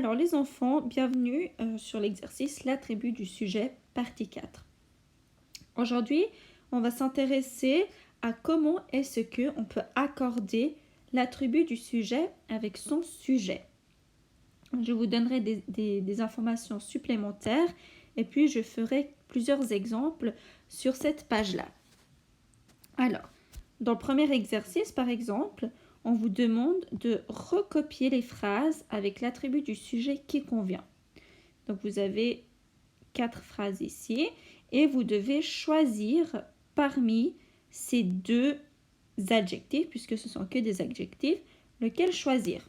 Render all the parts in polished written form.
Alors les enfants, bienvenue sur l'exercice l'attribut du sujet, partie 4. Aujourd'hui, on va s'intéresser à comment est-ce qu'on peut accorder l'attribut du sujet avec son sujet. Je vous donnerai des informations supplémentaires et puis je ferai plusieurs exemples sur cette page-là. Alors, dans le premier exercice, par exemple, on vous demande de recopier les phrases avec l'attribut du sujet qui convient. Donc, vous avez 4 phrases ici et vous devez choisir parmi ces 2 adjectifs, puisque ce sont que des adjectifs, lequel choisir.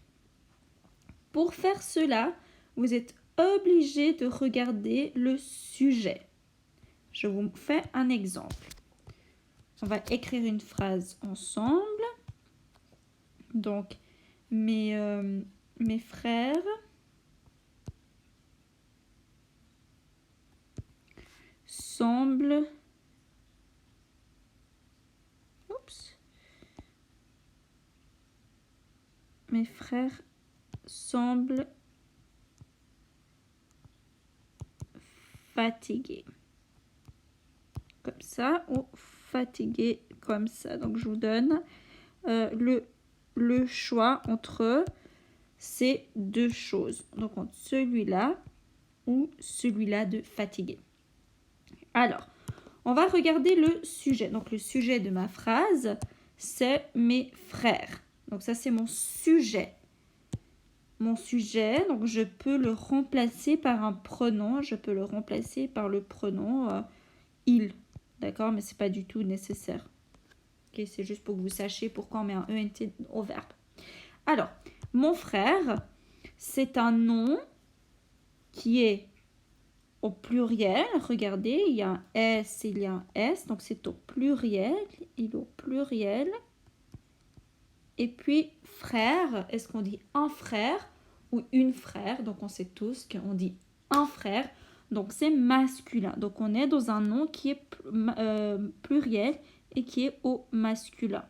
Pour faire cela, vous êtes obligé de regarder le sujet. Je vous fais un exemple. On va écrire une phrase ensemble. Donc, mes frères semblent... Mes frères semblent fatigués. Comme ça, ou fatigués comme ça. Donc, je vous donne le choix entre ces 2 choses. Donc, entre celui-là ou celui-là de fatigué. Alors, on va regarder le sujet. Donc, le sujet de ma phrase, c'est mes frères. Donc, ça, c'est mon sujet. Mon sujet, donc je peux le remplacer par un pronom. Je peux le remplacer par le pronom il. D'accord? Mais ce n'est pas du tout nécessaire. Okay, c'est juste pour que vous sachiez pourquoi on met un ENT au verbe. Alors, mon frère, c'est un nom qui est au pluriel. Regardez, il y a un S, il y a un S. Donc, c'est au pluriel. Il est au pluriel. Et puis, frère, est-ce qu'on dit un frère ou une frère? Donc, on sait tous qu'on dit un frère. Donc, c'est masculin. Donc, on est dans un nom qui est pluriel et qui est au masculin.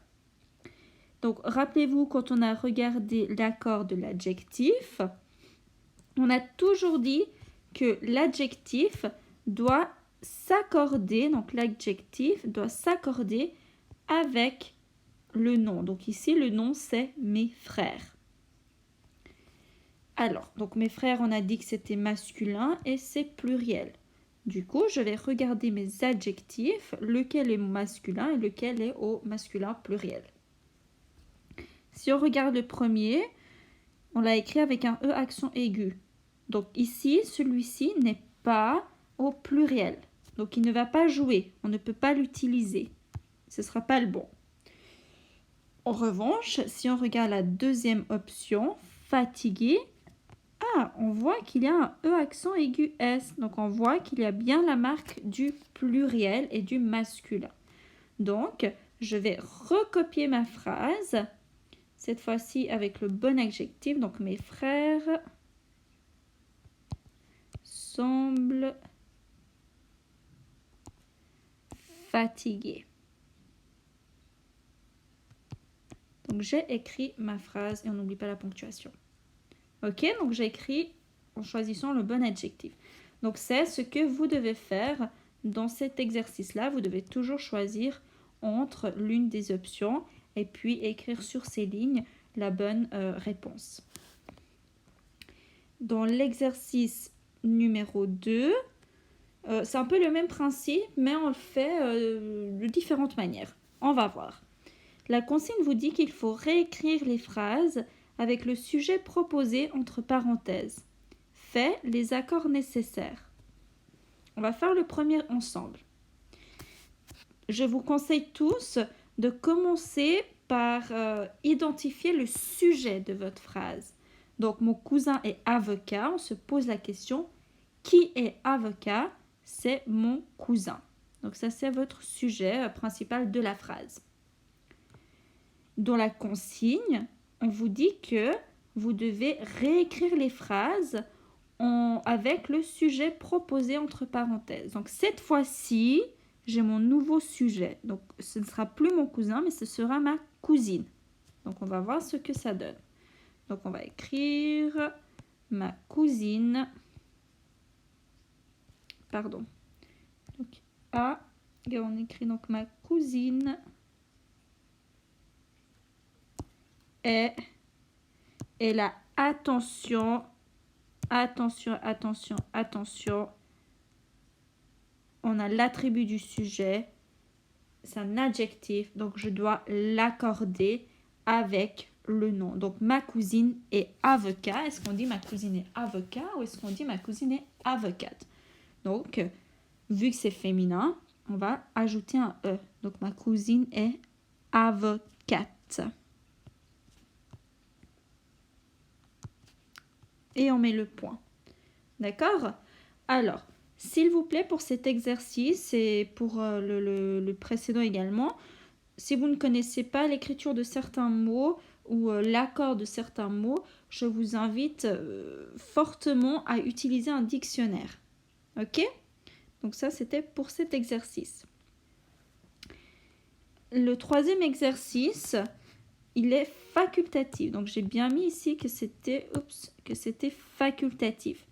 Donc, rappelez-vous, quand on a regardé l'accord de l'adjectif, on a toujours dit que l'adjectif doit s'accorder, donc l'adjectif doit s'accorder avec le nom. Donc ici, le nom, c'est mes frères. Alors, donc mes frères, on a dit que c'était masculin et c'est pluriel. Du coup, je vais regarder mes adjectifs, lequel est masculin et lequel est au masculin pluriel. Si on regarde le premier, on l'a écrit avec un E accent aigu. Donc ici, celui-ci n'est pas au pluriel. Donc il ne va pas jouer. On ne peut pas l'utiliser. Ce ne sera pas le bon. En revanche, si on regarde la deuxième option, fatigué, on voit qu'il y a un E accent aigu S. Donc on voit qu'il y a bien la marque du pluriel et du masculin. Donc, je vais recopier ma phrase. Cette fois-ci avec le bon adjectif. Donc, mes frères semblent fatigués. Donc, j'ai écrit ma phrase et on n'oublie pas la ponctuation. Ok, donc j'ai écrit en choisissant le bon adjectif. Donc, c'est ce que vous devez faire dans cet exercice-là. Vous devez toujours choisir entre l'une des options et puis écrire sur ces lignes la bonne réponse. Dans l'exercice numéro 2, c'est un peu le même principe, mais on le fait de différentes manières. On va voir. La consigne vous dit qu'il faut réécrire les phrases avec le sujet proposé entre parenthèses. Fait les accords nécessaires. On va faire le premier ensemble. Je vous conseille tous de commencer par identifier le sujet de votre phrase. Donc, mon cousin est avocat. On se pose la question, qui est avocat? C'est mon cousin. Donc, ça, c'est votre sujet principal de la phrase. Dans la consigne, on vous dit que vous devez réécrire les phrases avec le sujet proposé entre parenthèses. Donc, cette fois-ci, j'ai mon nouveau sujet. Donc, ce ne sera plus mon cousin, mais ce sera ma cousine. Donc, on va voir ce que ça donne. Donc, on va écrire ma cousine, pardon, donc A, et on écrit donc ma cousine est, et là, attention, attention, attention, attention, on a l'attribut du sujet, c'est un adjectif, donc je dois l'accorder avec le nom. Donc ma cousine est avocat. Est-ce qu'on dit ma cousine est avocat ou est-ce qu'on dit ma cousine est avocate? Donc, vu que c'est féminin, on va ajouter un E. Donc ma cousine est avocate. Et on met le point. D'accord? Alors, s'il vous plaît, pour cet exercice et pour le précédent également, si vous ne connaissez pas l'écriture de certains mots ou l'accord de certains mots, je vous invite fortement à utiliser un dictionnaire. Ok? Donc ça, c'était pour cet exercice. Le troisième exercice, il est facultatif. Donc j'ai bien mis ici que c'était facultatif.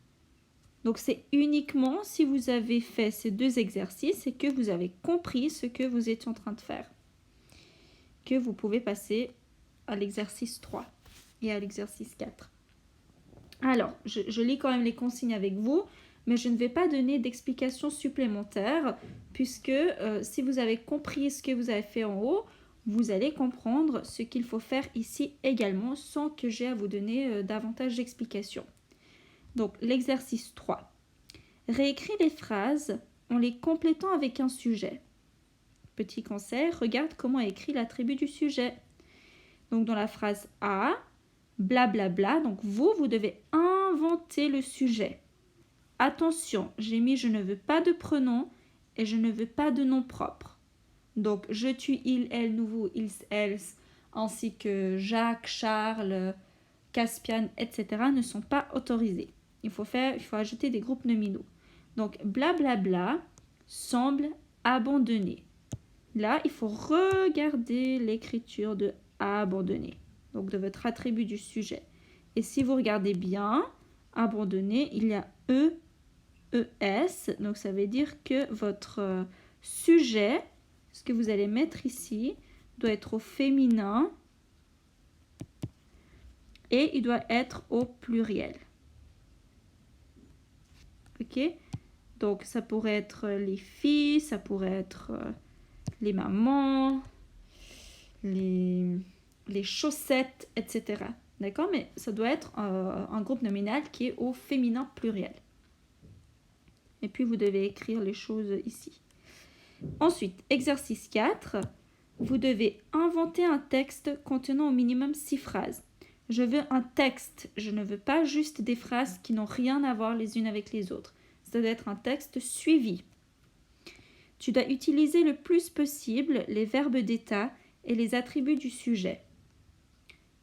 Donc c'est uniquement si vous avez fait ces deux exercices et que vous avez compris ce que vous étiez en train de faire, que vous pouvez passer à l'exercice 3 et à l'exercice 4. Alors, je lis quand même les consignes avec vous, mais je ne vais pas donner d'explications supplémentaires puisque si vous avez compris ce que vous avez fait en haut, vous allez comprendre ce qu'il faut faire ici également sans que j'ai à vous donner davantage d'explications. Donc, l'exercice 3. Réécris les phrases en les complétant avec un sujet. Petit conseil, regarde comment est écrit l'attribut du sujet. Donc, dans la phrase A, blablabla, donc vous devez inventer le sujet. Attention, j'ai mis je ne veux pas de prénom et je ne veux pas de nom propre. Donc, je, tu, il, elle, nous, vous, ils, elles, ainsi que Jacques, Charles, Caspian, etc. ne sont pas autorisés. Il faut ajouter des groupes nominaux. Donc, blablabla semble abandonné. Là, il faut regarder l'écriture de abandonné, donc de votre attribut du sujet. Et si vous regardez bien, abandonné, il y a E, ES, donc ça veut dire que votre sujet, ce que vous allez mettre ici, doit être au féminin et il doit être au pluriel. Ok? Donc ça pourrait être les filles, ça pourrait être les mamans, les chaussettes, etc. D'accord? Mais ça doit être un groupe nominal qui est au féminin pluriel. Et puis vous devez écrire les choses ici. Ensuite, exercice 4. Vous devez inventer un texte contenant au minimum 6 phrases. Je veux un texte, je ne veux pas juste des phrases qui n'ont rien à voir les unes avec les autres. Ça doit être un texte suivi. Tu dois utiliser le plus possible les verbes d'état et les attributs du sujet.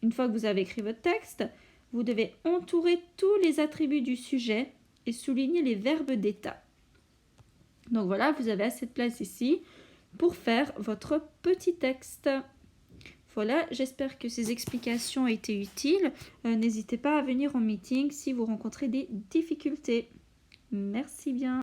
Une fois que vous avez écrit votre texte, vous devez entourer tous les attributs du sujet et souligner les verbes d'état. Donc voilà, vous avez assez de place ici pour faire votre petit texte. Voilà, j'espère que ces explications ont été utiles. N'hésitez pas à venir en meeting si vous rencontrez des difficultés. Merci bien.